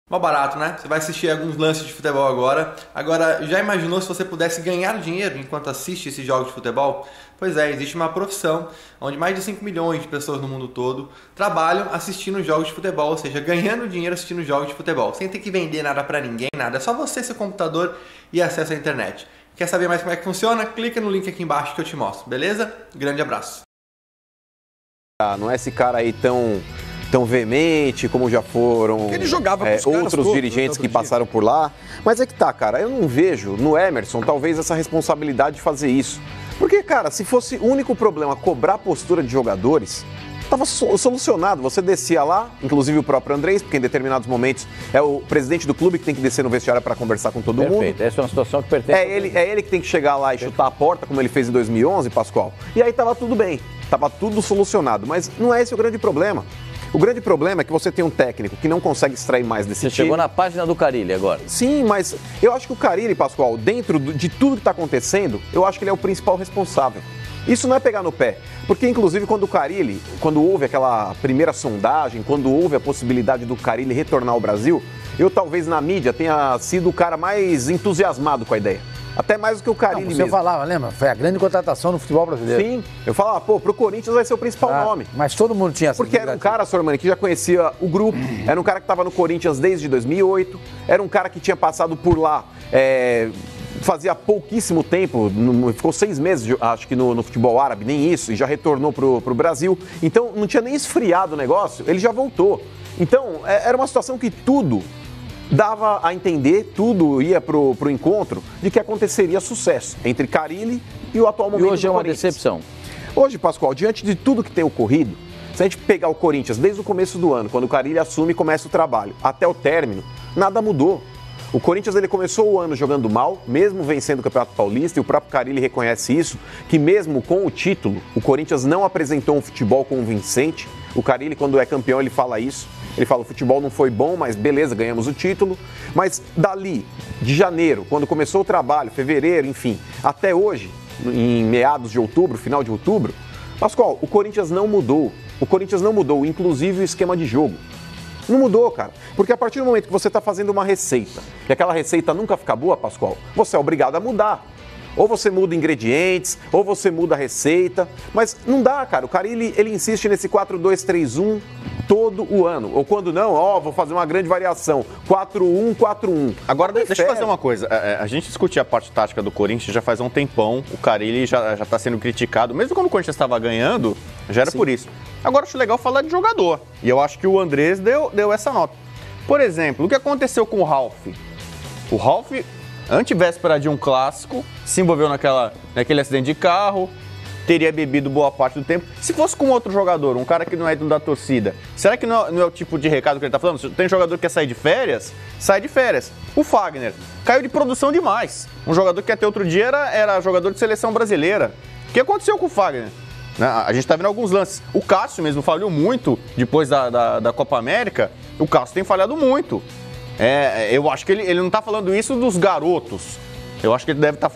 Mó barato, né? Você vai assistir alguns lances de futebol agora. Agora, já imaginou se você pudesse ganhar dinheiro enquanto assiste esses jogos de futebol? Pois é, existe uma profissão onde mais de 5 milhões de pessoas no mundo todo trabalham assistindo jogos de futebol, ou seja, ganhando dinheiro assistindo jogos de futebol, sem ter que vender nada pra ninguém, nada. É só você, seu computador e acesso à internet. Quer saber mais como é que funciona? Clica no link aqui embaixo que eu te mostro, beleza? Grande abraço. Não é esse cara aí tão veemente como já foram ele jogava com os outros dirigentes que passaram por lá. Mas é que tá, cara, eu não vejo no Emerson talvez essa responsabilidade de fazer isso. Porque, cara, se fosse o único problema cobrar a postura de jogadores, estava solucionado. Você descia lá, inclusive o próprio Andrés, porque em determinados momentos é o presidente do clube que tem que descer no vestiário para conversar com todo mundo. Perfeito, essa é uma situação que pertence É ele que tem que chegar lá e chutar a porta, como ele fez em 2011, Pascoal. E aí tava tudo bem, tava tudo solucionado. Mas não é esse o grande problema. O grande problema é que você tem um técnico que não consegue extrair mais desse time. Você chegou na página do Carille agora. Sim, mas eu acho que o Carille, Pascoal, dentro de tudo que está acontecendo, eu acho que ele é o principal responsável. Isso não é pegar no pé, porque inclusive quando o Carille, quando houve aquela primeira sondagem, quando houve a possibilidade do Carille retornar ao Brasil, eu talvez na mídia tenha sido o cara mais entusiasmado com a ideia. Até mais do que o Carille mesmo. Você falava, lembra? Foi a grande contratação no futebol brasileiro. Sim, eu falava, pro Corinthians vai ser o principal nome. Mas todo mundo tinha essa Porque era um cara, Sormani, que já conhecia o grupo, era um cara que estava no Corinthians desde 2008, era um cara que tinha passado por lá fazia pouquíssimo tempo, ficou 6 meses, acho que no futebol árabe, nem isso, e já retornou pro Brasil. Então, não tinha nem esfriado o negócio, ele já voltou. Então, era uma situação que tudo dava a entender, tudo ia pro encontro de que aconteceria sucesso entre Carille e o atual momento do Corinthians. E hoje é uma decepção. Hoje, Pascoal, diante de tudo que tem ocorrido, se a gente pegar o Corinthians desde o começo do ano, quando o Carille assume e começa o trabalho, até o término, nada mudou. O Corinthians ele começou o ano jogando mal, mesmo vencendo o Campeonato Paulista, e o próprio Carille reconhece isso, que mesmo com o título, o Corinthians não apresentou um futebol convincente. O Carille, quando é campeão, ele fala isso. Ele fala, o futebol não foi bom, mas beleza, ganhamos o título. Mas dali, de janeiro, quando começou o trabalho, fevereiro, enfim, até hoje, em meados de outubro, final de outubro, Pascoal, o Corinthians não mudou. O Corinthians não mudou, inclusive o esquema de jogo. Não mudou, cara. Porque a partir do momento que você está fazendo uma receita, e aquela receita nunca fica boa, Pascoal, você é obrigado a mudar. Ou você muda ingredientes, ou você muda a receita. Mas não dá, cara. O Carille, ele insiste nesse 4-2-3-1 todo o ano. Ou quando não, vou fazer uma grande variação. 4-1-4-1. Agora, deixa eu fazer uma coisa. A gente discutiu a parte tática do Corinthians já faz um tempão. O Carille já está sendo criticado. Mesmo quando o Corinthians estava ganhando, já era por isso. Agora, acho legal falar de jogador. E eu acho que o Andrés deu essa nota. Por exemplo, o que aconteceu com o Ralf? O Ralf, antevéspera de um clássico, se envolveu naquele acidente de carro, teria bebido boa parte do tempo. Se fosse com outro jogador, um cara que não é da torcida, será que não é o tipo de recado que ele tá falando? Se tem jogador que quer sair de férias, sai de férias. O Fagner caiu de produção demais. Um jogador que até outro dia era jogador de seleção brasileira. O que aconteceu com o Fagner? A gente tá vendo alguns lances. O Cássio mesmo falhou muito depois da Copa América. O Cássio tem falhado muito. Eu acho que ele não tá falando isso dos garotos. Eu acho que ele deve estar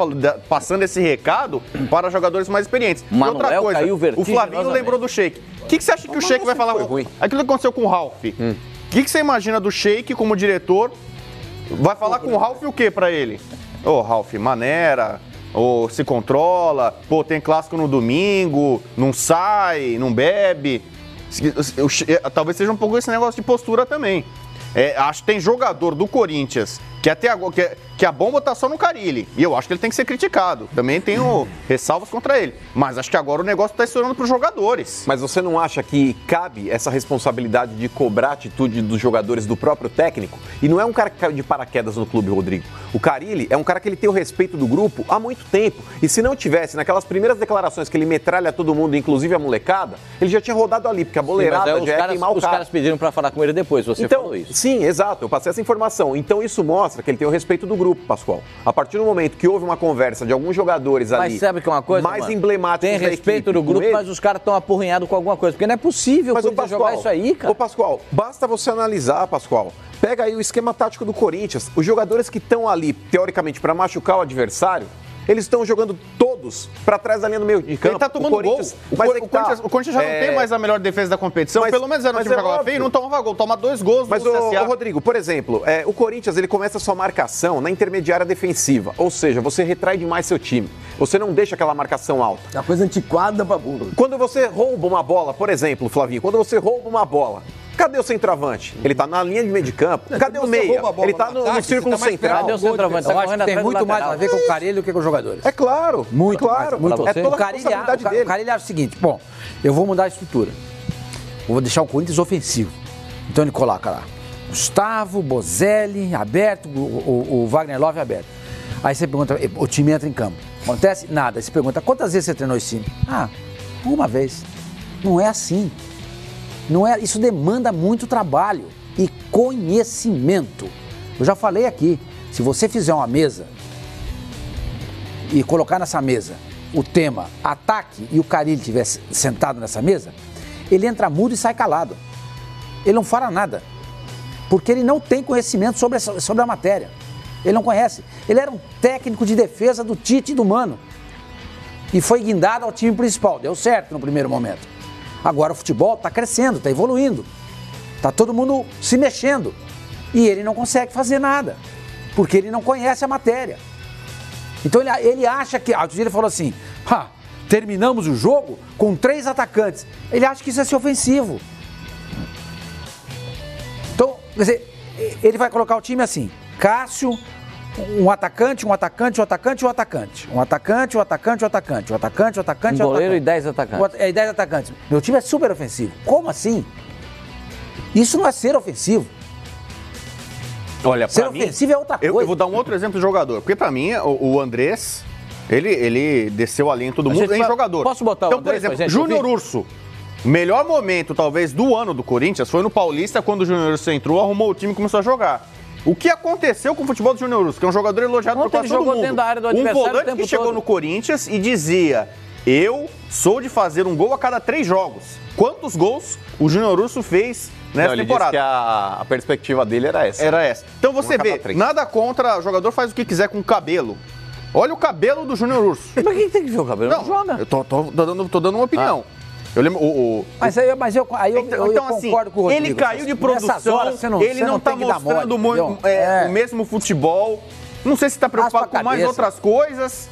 passando esse recado para jogadores mais experientes. Manuel, outra coisa, caiu o Flavinho lembrou do Sheik. O que você acha que o Sheik vai falar? Aquilo que aconteceu com o Ralf. O que você imagina do Sheik como diretor? Vai falar com o Ralf o que para ele? Ralf, maneira, se controla, tem clássico no domingo, não sai, não bebe. Talvez seja um pouco esse negócio de postura também. Acho que tem jogador do Corinthians que até agora que a bomba tá só no Carille. E eu acho que ele tem que ser criticado. Também tenho ressalvas contra ele. Mas acho que agora o negócio tá estourando pros jogadores. Mas você não acha que cabe essa responsabilidade de cobrar a atitude dos jogadores do próprio técnico? E não é um cara que caiu de paraquedas no clube, Rodrigo. O Carille é um cara que ele tem o respeito do grupo há muito tempo. E se não tivesse, naquelas primeiras declarações que ele metralha todo mundo, inclusive a molecada, ele já tinha rodado ali, porque a boleirada já é queimar o Os cara. caras pediram pra falar com ele depois, você falou isso. Sim, exato, eu passei essa informação. Então isso mostra que ele tem o respeito do grupo, Pascoal. A partir do momento que houve uma conversa de alguns jogadores ali, mas sabe que é uma coisa, mais emblemáticos tem respeito do grupo, mas os caras estão apurrinhados com alguma coisa, porque não é possível jogar isso aí, cara. Ô, Pascoal, basta você analisar, Pascoal. Pega aí o esquema tático do Corinthians. Os jogadores que estão ali, teoricamente, para machucar o adversário, Eles estão jogando todos para trás da linha do meio de campo. Ele tá tomando gol. O Corinthians já não tem mais a melhor defesa da competição. Pelo menos era um time que jogava feio e não tomava gol. Toma 2 gols mas no CSA. Rodrigo, por exemplo, o Corinthians ele começa a sua marcação na intermediária defensiva. Ou seja, você retrai demais seu time. Você não deixa aquela marcação alta. É uma coisa antiquada pra burro. Quando você rouba uma bola, por exemplo, Flavinho, quando você rouba uma bola, cadê o centroavante? Ele tá na linha de meio de campo. Cadê o meia? Ele tá no círculo central. Cadê o centroavante? Eu acho que tem muito mais a ver com o Carille do que com os jogadores. É claro. Muito claro. Muito. É toda O a responsabilidade dele. O Carille acha o seguinte, bom, eu vou mudar a estrutura. Eu vou deixar o Corinthians ofensivo. Então ele coloca lá Gustavo, Bozelli, aberto, o Wagner Love aberto. Aí você pergunta, o time entra em campo. Acontece? Nada. Aí você pergunta, quantas vezes você treinou esse time? Uma vez. Não é assim. Não é, isso demanda muito trabalho e conhecimento. Eu já falei aqui, se você fizer uma mesa e colocar nessa mesa o tema ataque e o Carille estiver sentado nessa mesa, ele entra mudo e sai calado. Ele não fala nada, porque ele não tem conhecimento sobre a matéria. Ele não conhece. Ele era um técnico de defesa do Tite e do Mano e foi guindado ao time principal. Deu certo no primeiro momento. Agora o futebol está crescendo, está evoluindo. Está todo mundo se mexendo. E ele não consegue fazer nada, porque ele não conhece a matéria. Então ele acha que... Outro dia ele falou assim, terminamos o jogo com 3 atacantes. Ele acha que isso é ser ofensivo. Então, quer dizer, ele vai colocar o time assim, Cássio, um atacante, um atacante, um atacante, um atacante. Um atacante, um atacante, um atacante. Um atacante, um atacante, um goleiro e 10 atacantes. 10 atacantes. Meu time é super ofensivo. Como assim? Isso não é ser ofensivo. Olha, ser ofensivo é outra coisa. Eu vou dar um outro exemplo de jogador. Porque pra mim, o Andrés, ele desceu a linha em todo mundo em jogador. Posso botar o Andrés, por exemplo, Júnior Urso. Melhor momento, talvez, do ano do Corinthians foi no Paulista, quando o Júnior Urso entrou, arrumou o time e começou a jogar. O que aconteceu com o futebol do Júnior Urso? Que é um jogador elogiado por quase todo mundo. Dentro da área do um volante que chegou no Corinthians e dizia: eu sou de fazer um gol a cada 3 jogos. Quantos gols o Júnior Urso fez nessa temporada? Disse que a perspectiva dele era essa. Era essa. Então você vê, nada contra, o jogador faz o que quiser com o cabelo. Olha o cabelo do Júnior Urso. Mas quem tem que ver o cabelo? Não joga. Eu tô dando uma opinião. Eu lembro Mas eu concordo com o Rodrigo. Ele caiu de produção, ele não está mostrando o mesmo futebol. Não sei se está preocupado com mais outras coisas.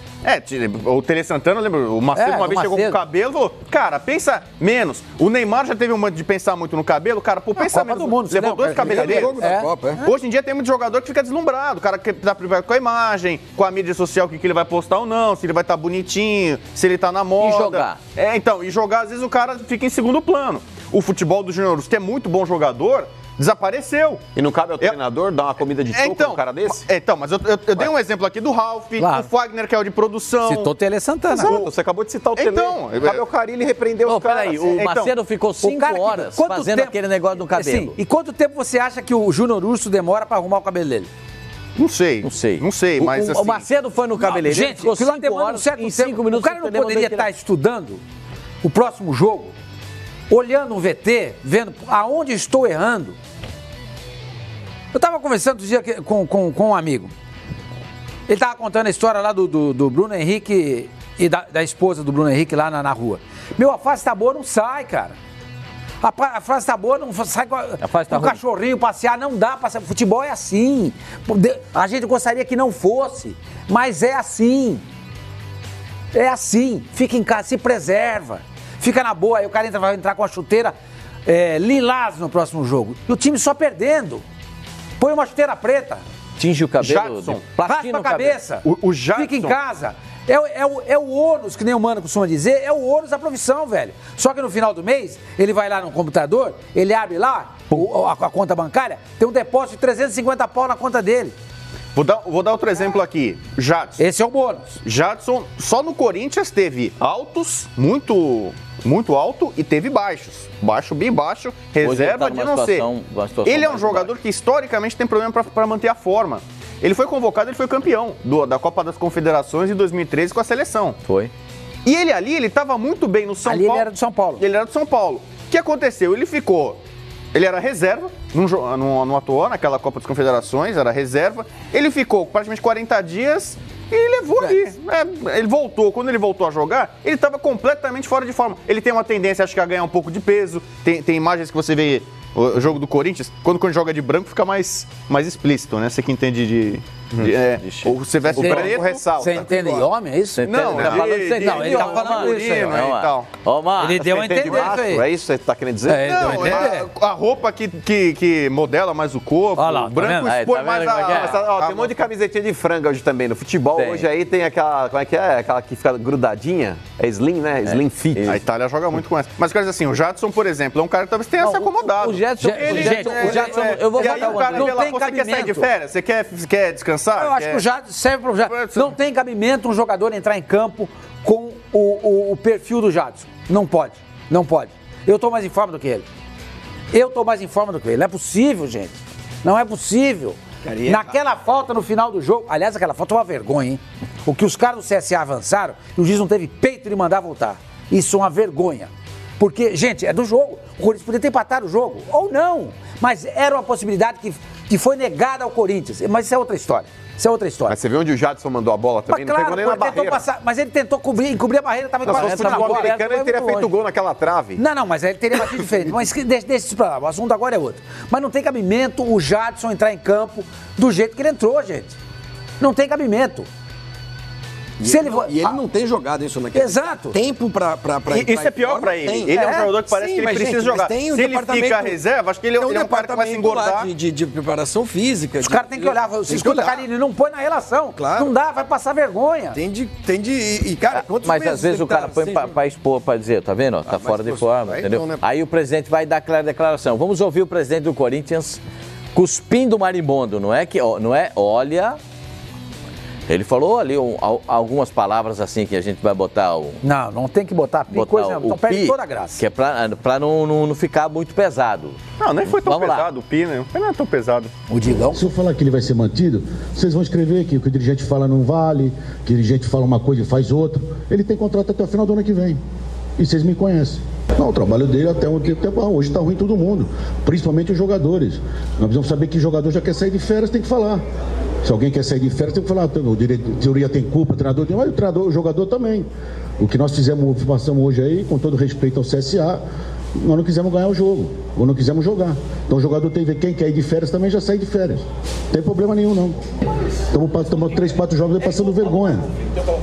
O Tele Santana, lembra? O Macedo uma vez chegou com o cabelo e falou: cara, pensa menos. O Neymar já teve um momento de pensar muito no cabelo. Cara, pensa menos. Levou 2 cabeleireiros. Hoje em dia tem muito jogador que fica deslumbrado. O cara que tá privado com a imagem, com a mídia social, o que ele vai postar ou não, se ele vai estar bonitinho, se ele tá na moda. E jogar. E jogar, às vezes o cara fica em segundo plano. O futebol do Júnior Urso, que é muito bom jogador, desapareceu. E não cabe ao treinador dar uma comida de soco no cara desse? Mas eu dei um exemplo aqui do Ralf, o Fagner, que é o de produção. Citou o Tele Santana. Exato, você acabou de citar o Tele. Cabe ao Carille repreendeu os caras. Peraí, o Macedo ficou 5 horas fazendo aquele negócio do cabelo. Sim. E quanto tempo você acha que o Júnior Urso demora pra arrumar o cabelo dele? Não sei, mas assim... O Macedo foi no cabeleireiro, ficou 5 horas, em 5 minutos. O cara não poderia estar estudando o próximo jogo, olhando um VT, vendo aonde estou errando. Eu estava conversando outro dia com um amigo. Ele estava contando a história lá do Bruno Henrique e da esposa do Bruno Henrique lá na rua. Meu, a fase tá boa, não sai, cara. A fase tá boa, não sai com o cachorrinho passear, não dá pra... Futebol é assim. A gente gostaria que não fosse, mas é assim. É assim. Fica em casa, se preserva. Fica na boa, aí o cara vai entrar com a chuteira lilás no próximo jogo. E o time só perdendo. Põe uma chuteira preta. Tinge o cabelo. Raspa a cabeça. O Jadson. Fica em casa. É o ônus, que nem o Mano costuma dizer, é o ônus da profissão, velho. Só que no final do mês, ele vai lá no computador, ele abre lá a conta bancária, tem um depósito de 350 pau na conta dele. Vou dar outro exemplo aqui. Jadson. Esse é o bônus. Jadson, só no Corinthians teve altos, muito alto, e teve baixos. Baixo, bem baixo, reserva de não ser. Ele é um jogador que historicamente tem problema para manter a forma. Ele foi convocado, ele foi campeão da Copa das Confederações em 2013 com a seleção. Foi. E ele estava muito bem no São Paulo. Ele era do São Paulo. Ele era do São Paulo. O que aconteceu? Ele era reserva, não atuou naquela Copa das Confederações, era reserva. Ele ficou praticamente 40 dias e ele levou ali. Ele voltou. Quando ele voltou a jogar, ele estava completamente fora de forma. Ele tem uma tendência, acho que, a ganhar um pouco de peso. Tem imagens que você vê, o jogo do Corinthians, quando joga de branco fica mais explícito, né? Você que entende de você veste o branco, ressalta. Você entende homem, é isso? Não, ele tá falando isso aí. Ele deu a entender isso aí. É isso que você tá querendo dizer? Não, a roupa que modela mais o corpo, o branco expõe mais tem um monte de camisetinha de franga hoje também. No futebol, hoje aí tem aquela, como é que é? Aquela que fica grudadinha. É slim, né? Slim fit. A Itália joga muito com essa. Mas, quer dizer assim, o Jadson, por exemplo, é um cara que talvez tenha se acomodado. O Jadson, eu vou falar uma coisa. Não tem cabimento. Você quer sair de férias? Você quer descansar? Eu acho que o Jadson serve para o Jadson. Não tem cabimento um jogador entrar em campo com o perfil do Jadson. Não pode. Eu estou mais em forma do que ele. Não é possível, gente. Não é possível. Naquela falta no final do jogo, aliás, aquela falta é uma vergonha, hein? O que os caras do CSA avançaram, e o juiz não teve peito de mandar voltar. Isso é uma vergonha. Porque, gente, é do jogo. O Corinthians podia ter empatado o jogo, ou não. Mas era uma possibilidade que foi negada ao Corinthians. Mas isso é outra história. Mas você viu onde o Jadson mandou a bola também? Mas, claro, não pegou nem na barreira. Mas ele tentou encobrir a barreira, estava quase na bola. Ele teria feito gol naquela trave. Não, mas ele teria batido diferente. Mas deixa isso pra lá, o assunto agora é outro. Mas não tem cabimento o Jadson entrar em campo do jeito que ele entrou, gente. Não tem cabimento. Ele não tem jogado isso naquele Exato. tempo pra isso é pior pra ele. Ele é um jogador que parece que ele precisa jogar. Se ele fica reserva, acho que ele é um cara que vai se engordar. De preparação física. Os caras têm que olhar. Você escuta, Carille, não põe na relação. Claro. Não dá, vai passar vergonha. Cara, mas às vezes o cara põe pra expor, pra dizer, tá vendo? Tá fora de forma, entendeu? Então, né? Aí o presidente vai dar aquela declaração. Vamos ouvir o presidente do Corinthians cuspindo o marimbondo, não é? Olha... Ele falou ali algumas palavras assim que a gente vai botar o... Não tem que botar coisa não. Então perde toda a graça. Que é pra não ficar muito pesado. Não, nem foi tão pesado o pi, né? Não é tão pesado. O Digão? Se eu falar que ele vai ser mantido, vocês vão escrever que o que o dirigente fala não vale, que o dirigente fala uma coisa e faz outra. Ele tem contrato até o final do ano que vem. E vocês me conhecem. Não, o trabalho dele até um tempo é bom. Hoje está ruim todo mundo, principalmente os jogadores. Nós precisamos saber que jogador já quer sair de férias, tem que falar. Se alguém quer sair de férias, tem que falar, o diretoria tem culpa, o treinador tem, mas o jogador também. O que nós passamos hoje aí, com todo respeito ao CSA, nós não quisemos ganhar o jogo, ou não quisemos jogar. Então o jogador tem que ver quem quer ir de férias também já sai de férias. Não tem problema nenhum, não. Estamos 3, 4 jogos aí passando vergonha.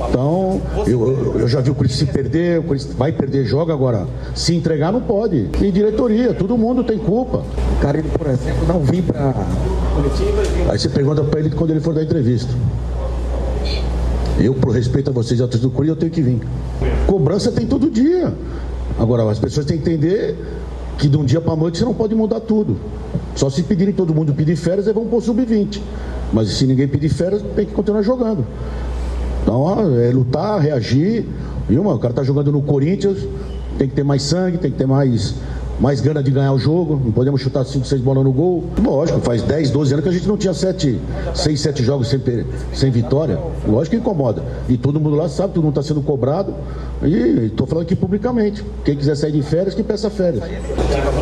Então, eu já vi o Corinthians se perder, o Corinthians vai perder, joga agora. Se entregar não pode. E diretoria, todo mundo tem culpa. O cara, por exemplo, não vim pra... Aí você pergunta pra ele quando ele for dar entrevista. Eu, por respeito a vocês, a torcida do Corinthians, eu tenho que vir. Cobrança tem todo dia. Agora, as pessoas têm que entender que de um dia para a noite você não pode mudar tudo. Só se pedirem todo mundo pedir férias, aí vão pôr sub-20. Mas se ninguém pedir férias, tem que continuar jogando. Então, é lutar, reagir. Viu, mano? O cara tá jogando no Corinthians, tem que ter mais sangue, tem que ter mais gana de ganhar o jogo. Não podemos chutar 5, 6 bolas no gol. Lógico, faz 10, 12 anos que a gente não tinha 6, 7 jogos sem vitória. Lógico que incomoda. E todo mundo lá sabe, todo mundo está sendo cobrado. E estou falando aqui publicamente. Quem quiser sair de férias, que peça férias.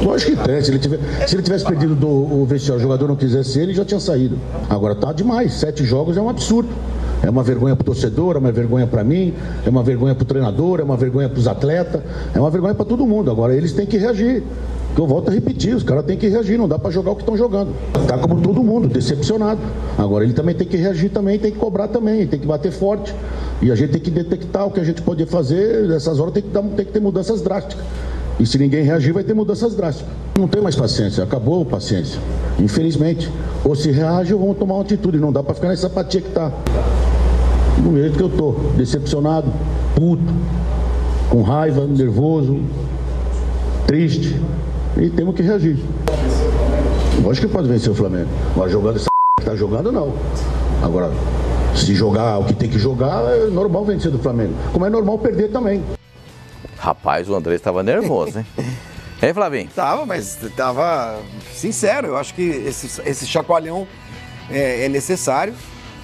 Lógico que tem. Se ele tivesse perdido o vestiário, o jogador não quisesse ele já tinha saído. Agora tá demais. 7 jogos é um absurdo. É uma vergonha para o torcedor, é uma vergonha para mim, é uma vergonha para o treinador, é uma vergonha para os atletas, é uma vergonha para todo mundo. Agora eles têm que reagir. Que eu volto a repetir, os caras têm que reagir, não dá para jogar o que estão jogando. Tá como todo mundo, decepcionado. Agora ele também tem que reagir também, tem que cobrar também, tem que bater forte. E a gente tem que detectar o que a gente pode fazer, nessas horas tem que ter mudanças drásticas. E se ninguém reagir, vai ter mudanças drásticas. Não tem mais paciência, acabou a paciência. Infelizmente. Ou se reage ou vão tomar uma atitude, não dá para ficar nessa apatia que tá. Do jeito que eu tô, decepcionado, puto, com raiva, nervoso, triste, e temos que reagir. Lógico que pode vencer o Flamengo, mas jogando essa que tá jogando, não. Agora, se jogar o que tem que jogar, é normal vencer do Flamengo, como é normal perder também. Rapaz, o André estava nervoso, hein? Hein, Flavinho? Tava, mas tava sincero, eu acho que esse chacoalhão é necessário.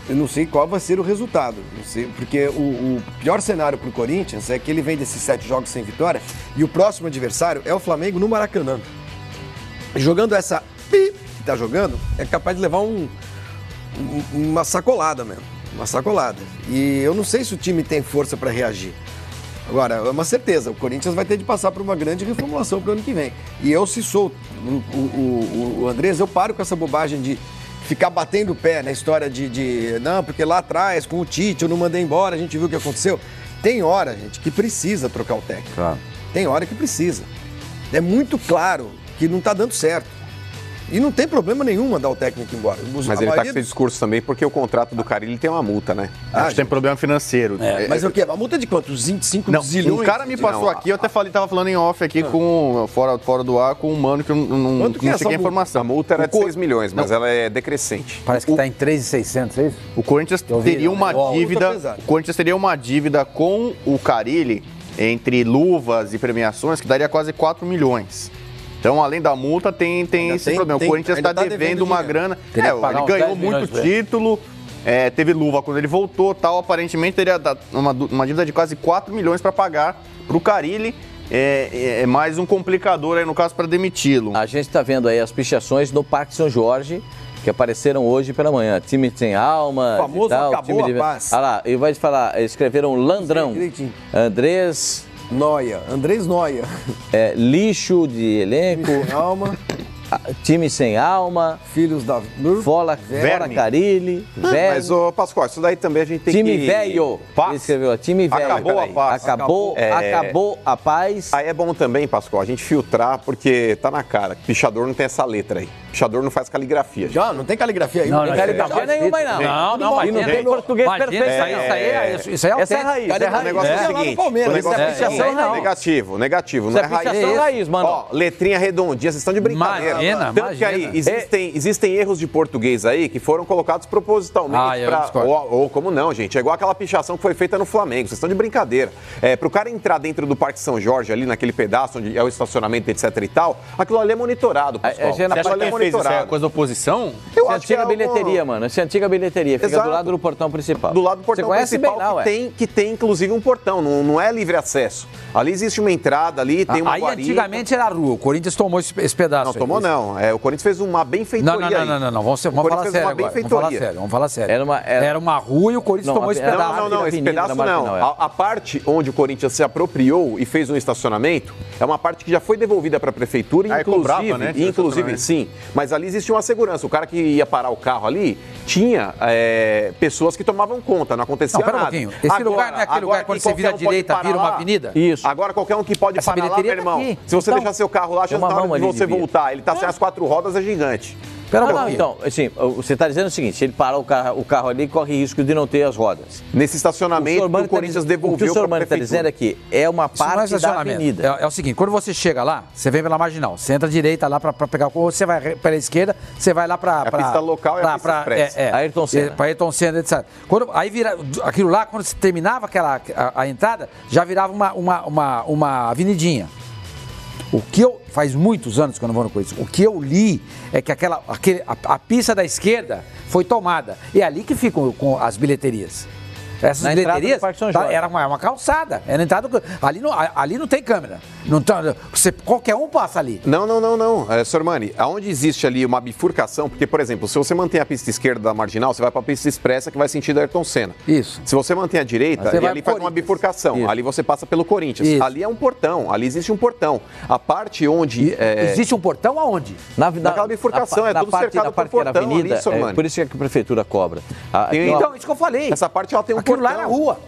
Eu não sei qual vai ser o resultado, não sei, porque o pior cenário para o Corinthians é que ele vem desses 7 jogos sem vitória e o próximo adversário é o Flamengo no Maracanã. Jogando essa que tá jogando, é capaz de levar uma sacolada mesmo. Uma sacolada. E eu não sei se o time tem força para reagir. Agora, é uma certeza, o Corinthians vai ter de passar por uma grande reformulação para o ano que vem. E eu, se sou o Andrés, eu paro com essa bobagem de ficar batendo o pé na história não, porque lá atrás, com o Tite, eu não mandei embora, a gente viu o que aconteceu. Tem hora, gente, que precisa trocar o técnico. Claro. Tem hora que precisa. É muito claro que não está dando certo. E não tem problema nenhum mandar o técnico embora. Mas ele está com esse discurso também porque o contrato do Carille tem uma multa, né? Acho que tem problema financeiro. Mas o quê? A multa é de quanto? 25 não, zilhões? Um cara me passou aqui, eu até tava falando em off aqui, fora do ar, com um mano que eu não cheguei a informação. A multa era de 6 milhões, mas ela é decrescente. Parece que está em 3.600, é isso? O Corinthians teria uma dívida. O Corinthians teria uma dívida com o Carille, entre luvas e premiações, que daria quase 4 milhões. Então, além da multa, tem esse problema. O Corinthians está devendo uma grana. Ele ganhou muito título, teve luva quando ele voltou, tal. Aparentemente, teria uma dívida de quase 4 milhões para pagar para o Carille. É mais um complicador aí, no caso, para demiti-lo. A gente está vendo aí as pichações no Parque São Jorge, que apareceram hoje pela manhã. Time sem alma. O famoso tal, acabou a paz. Olha lá, e vai te falar, escreveram Landrão, Andrés Andrés Noia. Lixo de elenco. Alma. Time sem alma. Filhos da... Fora Carille. Mas, ô Pascoal, isso daí também a gente tem time que... Velho. Ele escreveu, time velho. Acabou a paz. Acabou a paz. Aí é bom também, Pascoal, a gente filtrar, porque tá na cara. Pichador não tem essa letra aí. Pichador não faz caligrafia. Já, não tem caligrafia aí. Não, Não tem caligrafia nenhuma aí, não. Não, E não tem português perfeito. Isso aí é Essa é a raiz. O negócio é o seguinte. Negativo. Não é raiz. Isso é raiz, mano. Ó, letrinha redondinha, vocês estão de brincadeira. Tanto que aí existem erros de português aí que foram colocados propositalmente ou como não, gente. É igual aquela pichação que foi feita no Flamengo. Vocês estão de brincadeira. Pro cara entrar dentro do Parque São Jorge, ali naquele pedaço onde é o estacionamento, etc e tal, aquilo ali é monitorado, pessoal. Você acha que fez isso é coisa da oposição? Eu Essa acho que antiga bilheteria, mano. Essa antiga bilheteria. Fica Exato. do lado do portão principal. Do lado do portão Você conhece principal, bem lá, que tem inclusive um portão, não é livre acesso. Ali existe uma entrada ali, tem uma guarita. Antigamente era a rua, o Corinthians tomou esse pedaço. Não, tomou não. O Corinthians fez uma benfeitoria. Não. Vamos falar sério agora. Vamos falar sério. Era uma rua e o Corinthians tomou esse pedaço. Não, esse pedaço não. A parte onde o Corinthians se apropriou e fez um estacionamento é uma parte que já foi devolvida para a prefeitura, inclusive, sim. Mas ali existe uma segurança. O cara que ia parar o carro ali tinha pessoas que tomavam conta, não acontecia nada. Um pouquinho. Esse lugar não é aquele lugar quando você vira à direita, vira uma avenida? Isso. Agora qualquer um que pode parar lá, meu irmão. Se você deixar seu carro lá, já na hora de você voltar, ele tá sem as 4 rodas, é gigante. Então, assim, você está dizendo o seguinte, se ele parar o carro ali, corre risco de não ter as rodas. Nesse estacionamento, o Corinthians devolveu para a prefeitura. O que o senhor Mano está dizendo é que é uma parte da avenida. É o seguinte, quando você chega lá, você vem pela Marginal, você entra à direita lá para pegar o carro, você vai pela esquerda, você vai lá para... A pista local é a pista express. Ayrton Senna. Para Ayrton Senna, etc. Aí vira, aquilo lá, quando você terminava a entrada, já virava uma avenidinha. O que faz muitos anos que eu não vou no Corinthians, o que eu li é que a pista da esquerda foi tomada. E é ali que ficam com as bilheterias. Essas bilheterias era uma calçada. Era entrada, ali não tem câmera. Qualquer um passa ali. Não. Sormani, aonde existe ali uma bifurcação, porque, por exemplo, se você mantém a pista esquerda da Marginal, você vai para a pista expressa que vai sentido Ayrton Senna. Isso. Se você mantém a direita, e ali faz uma bifurcação. Isso. Ali você passa pelo Corinthians. Isso. Ali é um portão, ali existe um portão. A parte onde... Existe um portão aonde? Naquela bifurcação, tudo cercado por portão avenida, ali, Sormani. Por isso que a prefeitura cobra. Então, isso que eu falei. Essa parte ela tem um Aquilo lá na rua.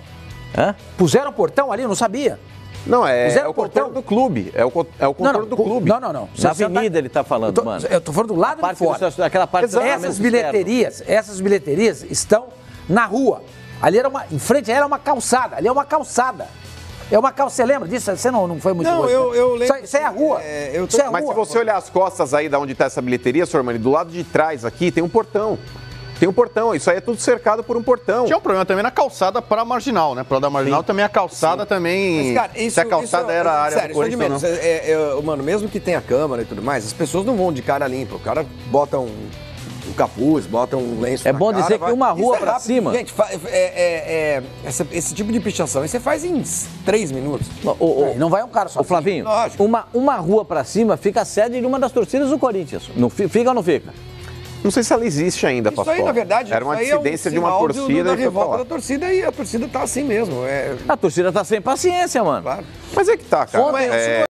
Hã? Puseram o portão ali, eu não sabia. Não, é o contorno do clube. É o contorno do clube. Não. Na avenida ele está falando, mano. Eu tô falando do lado de fora. Aquela parte essas bilheterias estão na rua. Ali em frente era uma calçada. Ali é uma calçada. Você lembra disso? Você não foi muito Não, eu lembro. Isso é a rua. Mas se você olhar as costas aí da onde está essa bilheteria, Sormani, do lado de trás aqui tem um portão. Isso aí é tudo cercado por um portão. Tinha um problema também na calçada para a Marginal, né? Para da Marginal também a calçada também... Mas, cara, se a calçada era a área do Corinthians, mano, mesmo que tenha câmera e tudo mais, as pessoas não vão de cara limpa. O cara bota um capuz, bota um lenço É bom dizer que uma rua para cima... Gente, esse tipo de pichação aí você faz em 3 minutos. Não vai um cara só. Ô, Flavinho, uma rua para cima fica a sede de uma das torcidas do Corinthians. Não fica ou não fica? Não sei se ela existe ainda, Isso Pascoal. aí, na verdade, era uma dissidência de uma torcida. Da revolta da torcida, e a torcida tá assim mesmo. A torcida tá sem paciência, mano. Claro. Mas é que tá, cara. Ontem,